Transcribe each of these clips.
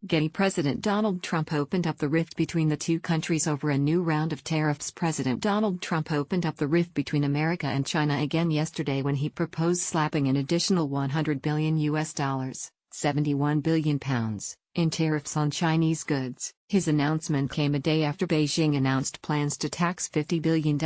Getty. President Donald Trump opened up the rift between the two countries over a new round of tariffs. President Donald Trump opened up the rift between America and China again yesterday when he proposed slapping an additional $100 billion (71 billion pounds) in tariffs on Chinese goods. His announcement came a day after Beijing announced plans to tax $50 billion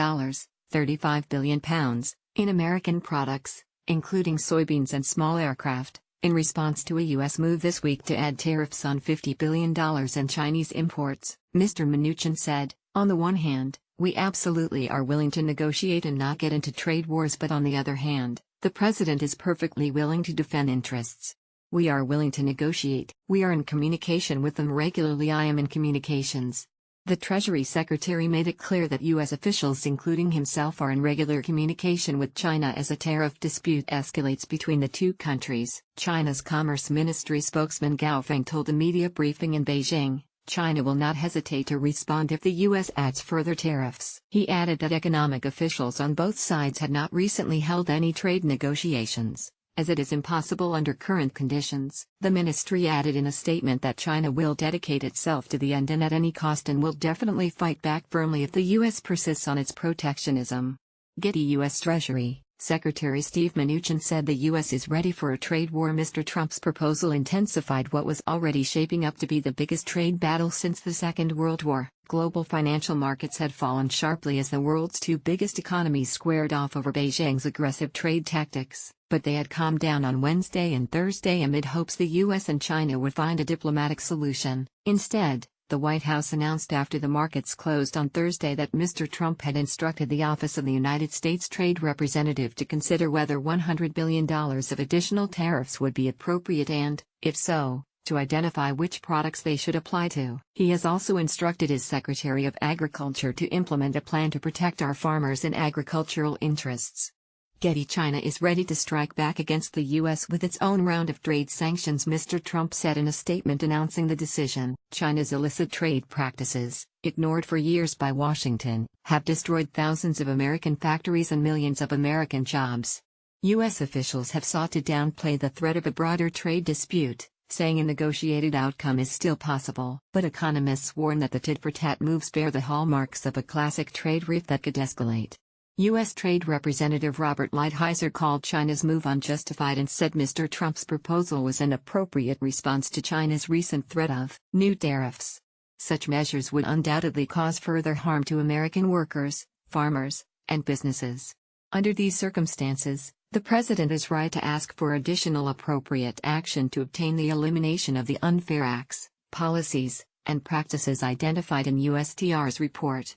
(35 billion pounds) in American products, including soybeans and small aircraft, in response to a U.S. move this week to add tariffs on $50 billion in Chinese imports. Mr. Mnuchin said, "On the one hand, we absolutely are willing to negotiate and not get into trade wars, but on the other hand, the president is perfectly willing to defend interests. We are willing to negotiate. We are in communication with them regularly. I am in communications." The Treasury Secretary made it clear that U.S. officials, including himself, are in regular communication with China as a tariff dispute escalates between the two countries. China's Commerce Ministry spokesman Gao Feng told a media briefing in Beijing, "China will not hesitate to respond if the U.S. adds further tariffs." He added that economic officials on both sides had not recently held any trade negotiations, as it is impossible under current conditions. The ministry added in a statement that China will dedicate itself to the end and at any cost, and will definitely fight back firmly if the U.S. persists on its protectionism. Getty. U.S. Treasury Secretary Steve Mnuchin said the U.S. is ready for a trade war. Mr. Trump's proposal intensified what was already shaping up to be the biggest trade battle since the Second World War. Global financial markets had fallen sharply as the world's two biggest economies squared off over Beijing's aggressive trade tactics, but they had calmed down on Wednesday and Thursday amid hopes the U.S. and China would find a diplomatic solution. Instead, the White House announced after the markets closed on Thursday that Mr. Trump had instructed the Office of the United States Trade Representative to consider whether $100 billion of additional tariffs would be appropriate and, if so, to identify which products they should apply to. He has also instructed his Secretary of Agriculture to implement a plan to protect our farmers and agricultural interests. Getty. China is ready to strike back against the U.S. with its own round of trade sanctions, Mr. Trump said in a statement announcing the decision. China's illicit trade practices, ignored for years by Washington, have destroyed thousands of American factories and millions of American jobs. U.S. officials have sought to downplay the threat of a broader trade dispute, saying a negotiated outcome is still possible. But economists warn that the tit-for-tat moves bear the hallmarks of a classic trade rift that could escalate. U.S. Trade Representative Robert Lighthizer called China's move unjustified and said Mr. Trump's proposal was an appropriate response to China's recent threat of new tariffs. Such measures would undoubtedly cause further harm to American workers, farmers, and businesses. Under these circumstances, the president is right to ask for additional appropriate action to obtain the elimination of the unfair acts, policies, and practices identified in USTR's report.